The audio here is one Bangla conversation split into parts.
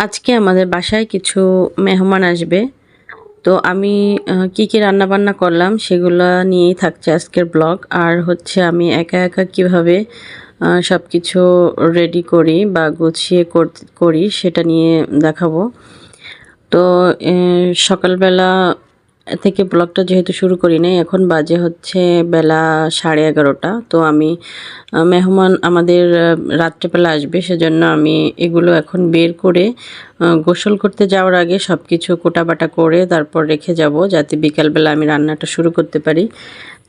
আজকে আমাদের বাসায় কিছু মেহমান আসবে। তো আমি কি রান্নাবান্না করলাম সেগুলো নিয়েই থাকছে আজকের ব্লগ। আর হচ্ছে আমি একা একা কিভাবে সবকিছু রেডি করি বা গুছিয়ে করি সেটা নিয়ে দেখাবো। তো সকালবেলা থেকে ব্লগটা যেহেতু শুরু করি নাই, এখন বাজে হচ্ছে বেলা 11:30। তো আমি মেহমান আমাদের রাত্রেবেলা আসবে, সেজন্য আমি এগুলো এখন বের করে গোসল করতে যাওয়ার আগে সব কিছু কোটাবাটা করে তারপর রেখে যাব, যাতে বিকালবেলা আমি রান্নাটা শুরু করতে পারি।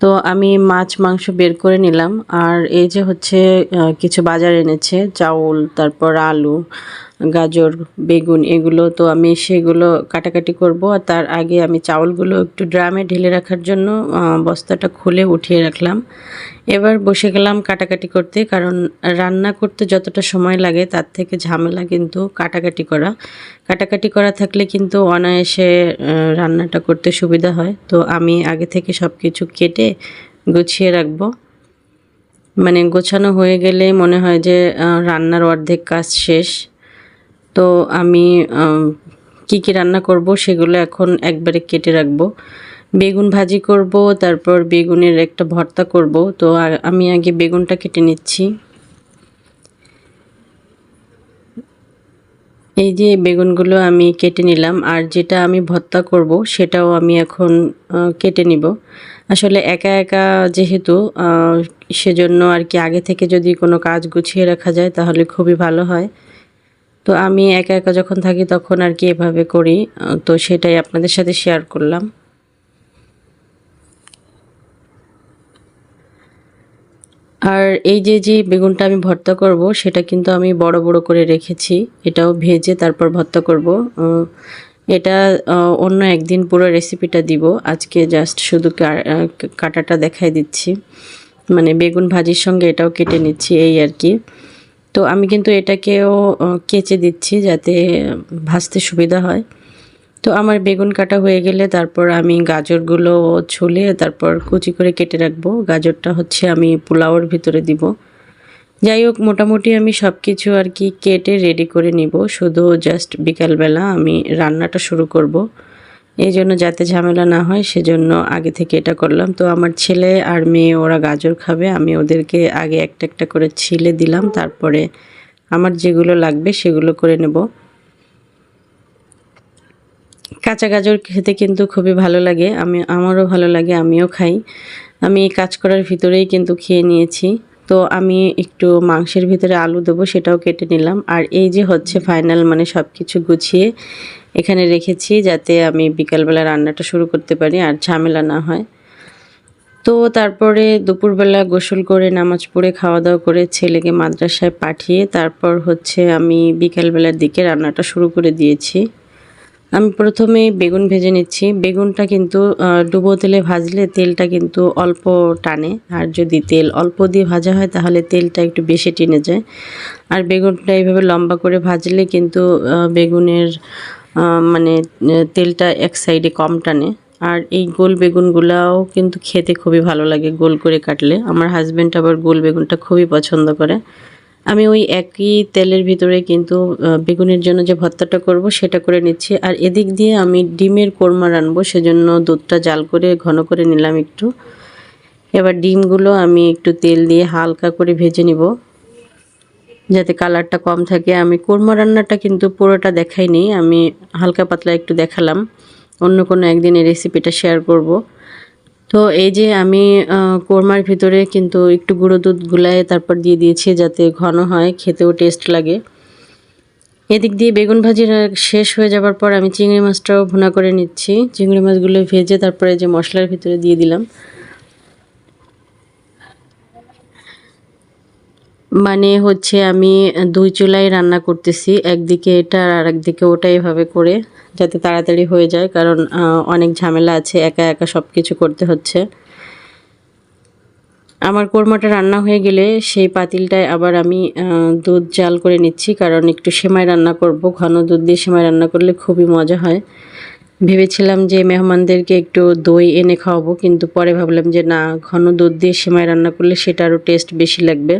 তো আমি মাছ মাংস বের করে নিলাম। আর এই যে হচ্ছে কিছু বাজার এনেছে, চাউল, তারপর আলু, গাজর, বেগুন, এগুলো। তো আমি সেগুলো কাটাকাটি করব। আর তার আগে আমি চাউলগুলো একটু ড্রামে ঢেলে রাখার জন্য বস্তাটা খুলে উঠিয়ে রাখলাম। এবার বসে গেলাম কাটাকাটি করতে, কারণ রান্না করতে যতটা সময় লাগে তার থেকে ঝামেলা কিন্তু কাটাকাটি করা থাকলে কিন্তু অনায়াসে রান্নাটা করতে সুবিধা হয়। তো আমি আগে থেকে সব কিছু কেটে গুছিয়ে রাখবো। মানে গোছানো হয়ে গেলে মনে হয় যে রান্নার অর্ধেক কাজ শেষ। তো আমি কি রান্না করব সেগুলো এখন একবারে কেটে রাখবো। বেগুন ভাজি করব, তারপর বেগুনের একটা ভর্তা করব। তো আমি আগে বেগুনটা কেটে নিচ্ছি। এই যে বেগুনগুলো আমি কেটে নিলাম, আর যেটা আমি ভর্তা করব সেটাও আমি এখন কেটে নিব। আসলে একা একা যেহেতু সেজন্য আর কি আগে থেকে যদি কোনো কাজ গুছিয়ে রাখা যায় তাহলে খুবই ভালো হয়। তো আমি একা একা যখন থাকি তখন আর কি এভাবে করি। তো সেটাই আপনাদের সাথে শেয়ার করলাম। আর এই যে বেগুনটা আমি ভর্তা করব সেটা কিন্তু আমি বড় বড় করে রেখেছি। এটাও ভেজে তারপর ভর্তা করব। এটা অন্য একদিন পুরো রেসিপিটা দিব। আজকে জাস্ট শুধু কাটাটা দেখাই দিচ্ছি। মানে বেগুন ভাজির সঙ্গে এটাও কেটে নিচ্ছি, এই আর কি। তো আমি কিন্তু এটাকেও কেচে দিচ্ছি যাতে ভাজতে সুবিধা হয়। তো আমার বেগুন কাটা হয়ে গেলে তারপর আমি গাজরগুলো ছুলে তারপর কুচি করে কেটে রাখবো। গাজরটা হচ্ছে আমি পোলাওর ভিতরে দিব। যাই হোক, মোটামুটি আমি সব কিছু আর কি কেটে রেডি করে নিব, শুধু জাস্ট বিকালবেলা আমি রান্নাটা শুরু করব। এই জন্য যাতে ঝামেলা না হয় সেজন্য আগে থেকে এটা করলাম। তো আমার ছেলে আর মেয়ে ওরা গাজর খাবে, আমি ওদেরকে আগে একটা একটা করে ছিলে দিলাম, তারপরে আমার যেগুলো লাগবে সেগুলো করে নেব। কাঁচা গাজর খেতে কিন্তু খুবই ভালো লাগে, আমারও ভালো লাগে, আমিও খাই। আমি কাজ করার ভিতরেই কিন্তু খেয়ে নিয়েছি। তো আমি একটু মাংসের ভিতরে আলু দেবো, সেটাও কেটে নিলাম। আর এই যে হচ্ছে ফাইনাল, মানে সব কিছু গুছিয়ে এখানে রেখেছি যাতে আমি বিকালবেলা রান্নাটা শুরু করতে পারি আর ঝামেলা না হয়। তো তারপরে দুপুরবেলা গোসল করে নামাজ পড়ে খাওয়া দাওয়া করে ছেলেকে মাদ্রাসায় পাঠিয়ে তারপর হচ্ছে আমি বিকালবেলার দিকে রান্নাটা শুরু করে দিয়েছি। আমি প্রথমে বেগুন ভেজে নিচ্ছি। বেগুনটা কিন্তু ডুবো তেলে ভাজলে তেলটা কিন্তু অল্প টানে, আর যদি তেল অল্প দিয়ে ভাজা হয় তাহলে তেলটা একটু বেশি টেনে যায়। আর বেগুনটা এইভাবে লম্বা করে ভাজলে কিন্তু বেগুনের মানে তেলটা এক সাইডে কম টানে। আর এই গোল বেগুনগুলাও কিন্তু খেতে খুবই ভালো লাগে গোল করে কাটলে। আমার হাজব্যান্ড আবার গোল বেগুনটা খুবই পছন্দ করে। আমি ওই একই তেলের ভিতরে কিন্তু বেগুনের জন্য যে ভর্তাটা করব সেটা করে নিচ্ছি। আর এদিক দিয়ে আমি ডিমের কোরমা রানবো, সেজন্য দুধটা জাল করে ঘন করে নিলাম একটু। এবার ডিমগুলো আমি একটু তেল দিয়ে হালকা করে ভেজে নিব যাতে কালারটা কম থাকে। আমি কোরমা রান্নাটা কিন্তু পুরোটা দেখাইনি, আমি হালকা পাতলা একটু দেখালাম। অন্য কোনো একদিন এই রেসিপিটা শেয়ার করব। তো এই যে আমি কোরমার ভিতরে কিন্তু একটু গুঁড়ো দুধ গুলায় তারপর দিয়ে দিয়েছি যাতে ঘন হয়, খেতেও টেস্ট লাগে। এদিক দিয়ে বেগুন ভাজি শেষ হয়ে যাবার পর আমি চিংড়ি মাছটাও ভুনা করে নিচ্ছি। চিংড়ি মাছগুলো ভেজে তারপরে যে মশলার ভিতরে দিয়ে দিলাম। মানে হচ্ছে আমি দুই চুলায় রান্না করতেছি, একদিকে এটা আর একদিকে ওটা, এভাবে করে যাতে তাড়াতাড়ি হয়ে যায়, কারণ অনেক ঝামেলা আছে, একা একা সব কিছু করতে হচ্ছে। আমার কোরমাটা রান্না হয়ে গেলে সেই পাতিলটায় আবার আমি দুধ জাল করে নিচ্ছি, কারণ একটু সেমাই রান্না করব। ঘন দুধ দিয়ে সেমাই রান্না করলে খুবই মজা হয়। ভেবেছিলাম যে মেহমানদেরকে একটু দই এনে খাওয়াবো, কিন্তু পরে ভাবলাম যে না, ঘন দুধ দিয়ে সেমাই রান্না করলে সেটা আরও টেস্ট বেশি লাগবে।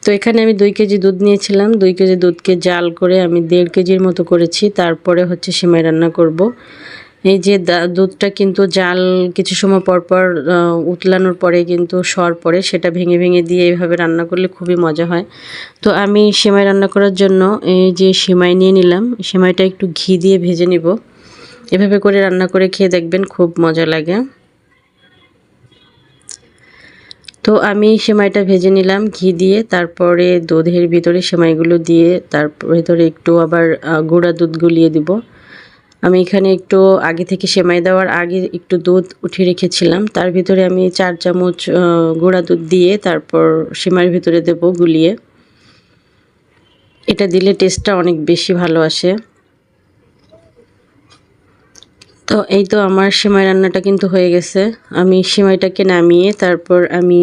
তো তো এখানে আমি 2 কেজি দুধ নিয়েছিলাম। 2 কেজি দুধকে জাল করে আমি 1.5 কেজির মতো করেছি। তারপরে হচ্ছে সেমাই রান্না করব। এই যে দুধটা কিন্তু জাল কিছু সময় পর পর উতলানোর পরে কিন্তু সর পড়ে, সেটা ভেঙে ভেঙে দিয়ে এইভাবে রান্না করলে খুবই মজা হয়। তো আমি সেমাই রান্না করার জন্য এই যে সেমাই নিয়ে নিলাম। সেমাইটা একটু ঘি দিয়ে ভেজে নিব। এভাবে করে রান্না করে খেয়ে দেখবেন, খুব মজা লাগে। তো আমি সেমাইটা ভেজে নিলাম ঘি দিয়ে, তারপরে দুধের ভিতরে সেমাইগুলো দিয়ে তার ভেতরে একটু আবার গুঁড়া দুধ গুলিয়ে দিব। আমি এখানে একটু আগে থেকে সেমাই দেওয়ার আগে একটু দুধ উঠিয়ে রেখেছিলাম, তার ভিতরে আমি 4 চামচ গুঁড়া দুধ দিয়ে তারপর সেমাইয়ের ভিতরে দেব গুলিয়ে। এটা দিলে টেস্টটা অনেক বেশি ভালো আসে। তো এই তো আমার সেমাই রান্নাটা কিন্তু হয়ে গেছে। আমি সেমাইটাকে নামিয়ে তারপর আমি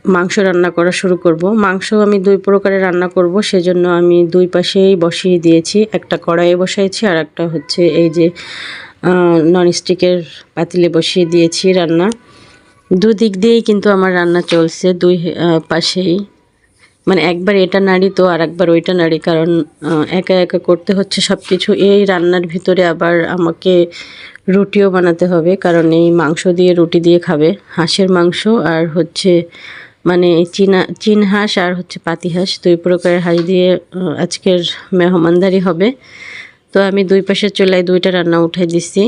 মাংস রান্না করা শুরু করব। মাংস আমি 2 প্রকারের রান্না করব, সেজন্য আমি 2 পাশেই বসিয়ে দিয়েছি। একটা কড়াইয়ে বসাইছি আর একটা হচ্ছে এই যে ননস্টিকের পাতিলে বসিয়ে দিয়েছি রান্না। দুদিক দিয়েই কিন্তু আমার রান্না চলছে, 2 পাশেই। মানে একবার এটা নাড়ি তো আর একবার ওইটা নাড়ি, কারণ একা একা করতে হচ্ছে সব কিছু। এই রান্নার ভিতরে আবার আমাকে রুটিও বানাতে হবে, কারণ এই মাংস দিয়ে রুটি দিয়ে খাবে। হাঁসের মাংস আর হচ্ছে মানে চীন হাঁস আর হচ্ছে পাতি হাঁস, 2 প্রকারের হাঁস দিয়ে আজকের মেহমানদারি হবে। তো আমি 2 পাশের চুলায় 2টা রান্না উঠাই দিছি।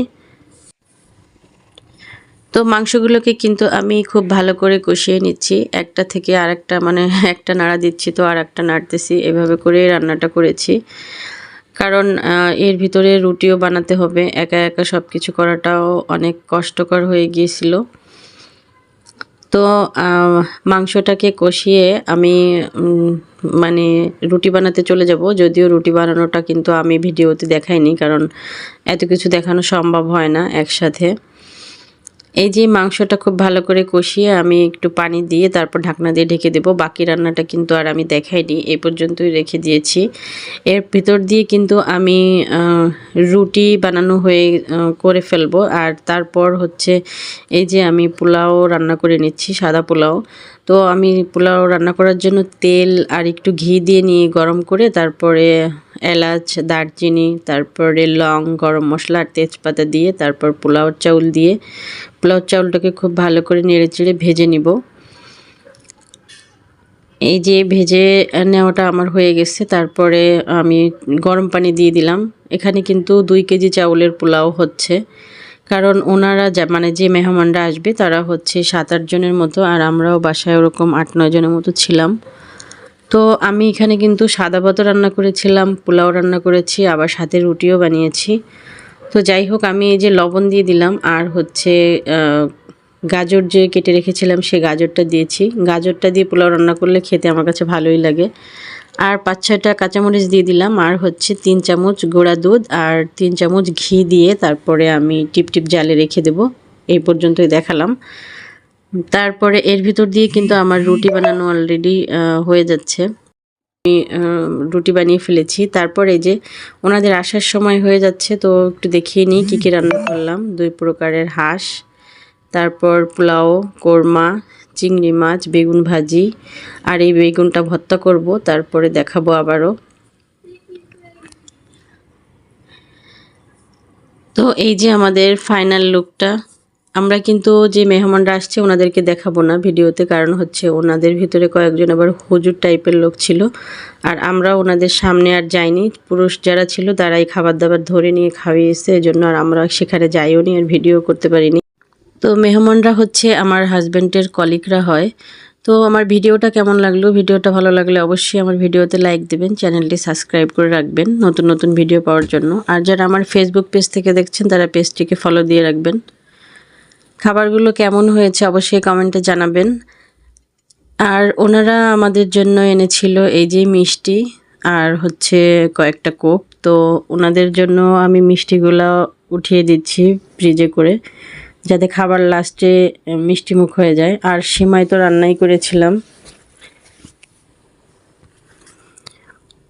তো মাংসগুলোকে কিন্তু আমি খুব ভালো করে কষিয়ে নিচ্ছি, একটা থেকে আরেকটা, মানে একটা নাড়া দিচ্ছি তো আর একটা নাড়তেছি, এভাবে করে রান্নাটা করেছি। কারণ এর ভিতরে রুটিও বানাতে হবে, একা একা সব কিছু করাটাও অনেক কষ্টকর হয়ে গিয়েছিল। তো মাংসটাকে কষিয়ে আমি মানে রুটি বানাতে চলে যাব। যদিও রুটি বানানোটা কিন্তু আমি ভিডিওতে দেখাইনি, কারণ এত কিছু দেখানো সম্ভব হয় না একসাথে। এই যে মাংসটা খুব ভালো করে কষিয়ে আমি একটু পানি দিয়ে তারপর ঢাকনা দিয়ে ঢেকে দেব। বাকি রান্নাটা কিন্তু আর আমি দেখাইনি, এই পর্যন্তই রেখে দিয়েছি। এর ভিতর দিয়ে কিন্তু আমি রুটি বানানো হয়ে করে ফেলবো। আর তারপর হচ্ছে এই যে আমি পোলাও রান্না করে নিচ্ছি, সাদা পোলাও। তো আমি পোলাও রান্না করার জন্য তেল আর একটু ঘি দিয়ে নিয়ে গরম করে তারপরে এলাচ, দারচিনি, তারপরে লং, গরম মশলা আর তেজপাতা দিয়ে তারপর পোলাও চাউল দিয়ে পোলাও চাউলটাকে খুব ভালো করে নেড়েচেড়ে ভেজে নিব। এই যে ভেজে নেওয়াটা আমার হয়ে গেছে, তারপরে আমি গরম পানি দিয়ে দিলাম। এখানে কিন্তু 2 কেজি চাউলের পোলাও হচ্ছে, কারণ ওনারা মানে যে মেহমানরা আসবে তারা হচ্ছে 7-8 জনের মতো, আর আমরাও বাসায় ওরকম 8-9 জনের মতো ছিলাম। তো আমি এখানে কিন্তু সাদা ভাতও রান্না করেছিলাম, পোলাও রান্না করেছি, আবার সাথে রুটিও বানিয়েছি। তো যাই হোক, আমি এই যে লবণ দিয়ে দিলাম আর হচ্ছে গাজর যে কেটে রেখেছিলাম সে গাজরটা দিয়েছি। গাজরটা দিয়ে পোলাও রান্না করলে খেতে আমার কাছে ভালোই লাগে। আর 5-6টা কাঁচামরিচ দিয়ে দিলাম আর হচ্ছে 3 চামচ গুঁড়া দুধ আর 3 চামচ ঘি দিয়ে তারপরে আমি টিপ টিপ জালে রেখে দেব। এই পর্যন্তই দেখালাম। তারপরে এর ভিতর দিয়ে কিন্তু আমার রুটি বানানো অলরেডি হয়ে যাচ্ছে। আমি রুটি বানিয়ে ফেলেছি। তারপর এই যে ওনাদের আসার সময় হয়ে যাচ্ছে, তো একটু দেখিয়ে নিই কী কী রান্না করলাম। 2 প্রকারের হাঁস, তারপর পোলাও, কোরমা, চিংড়ি মাছ, বেগুন ভাজি, আর এই বেগুনটা ভর্তা করব, তারপরে দেখাবো আবারও। তো এই যে আমাদের ফাইনাল লুকটা। আমরা কিন্তু যে মেহমানরা আসছে ওনাদেরকে দেখাবো না ভিডিওতে, কারণ হচ্ছে ওনাদের ভিতরে কয়েকজন আবার হুজুর টাইপের লোক ছিল, আর আমরা ওনাদের সামনে আর যাইনি। পুরুষ যারা ছিল তারাই খাবার দাবার ধরে নিয়ে খাইয়েছে, এজন্য আর আমরা সেখানে যাইও নি আর ভিডিও করতে পারিনি। তো মেহমানরা হচ্ছে আমার হাজব্যান্ডের কলিগরা হয়। তো আমার ভিডিওটা কেমন লাগলো, ভিডিওটা ভালো লাগলে অবশ্যই আমার ভিডিওতে লাইক দিবেন, চ্যানেলটি সাবস্ক্রাইব করে রাখবেন নতুন নতুন ভিডিও পাওয়ার জন্য। আর যারা আমার ফেসবুক পেজ থেকে দেখছেন তারা পেজটিকে ফলো দিয়ে রাখবেন। খাবারগুলো কেমন হয়েছে অবশ্যই কমেন্টে জানাবেন। আর ওনারা আমাদের জন্য এনেছিল এই যে মিষ্টি আর হচ্ছে কয়েকটা কোক। তো ওনাদের জন্য আমি মিষ্টিগুলো উঠিয়ে দিচ্ছি ফ্রিজে করে, যাতে খাবার লাস্টে মিষ্টি মুখ হয়ে যায়। আর সেমাই তো রান্নাই করেছিলাম,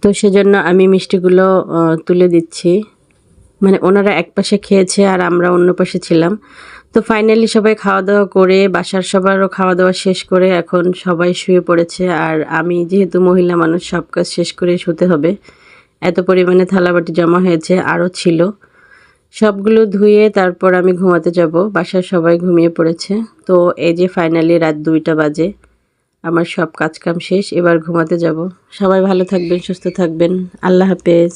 তো সেজন্য আমি মিষ্টিগুলো তুলে দিচ্ছি। মানে ওনারা এক পাশে খেয়েছে আর আমরা অন্য পাশে ছিলাম, তো ফাইনালি সবাই খাওয়া দাওয়া করে বাসার সবারও খাওয়া দাওয়া শেষ করে এখন সবাই শুয়ে পড়েছে। আর আমি যেহেতু মহিলা মানুষ সব কাজ শেষ করে শুতে হবে, এত পরিমাণে থালাবাটি জমা হয়েছে আরও ছিল, সবগুলো ধুয়ে তারপর আমি ঘুমাতে যাব। বাসার সবাই ঘুমিয়ে পড়েছে। তো এই যে ফাইনালি রাত 2টা বাজে, আমার সব কাজকাম শেষ, এবার ঘুমাতে যাব। সবাই ভালো থাকবেন, সুস্থ থাকবেন, আল্লাহ হাফেজ।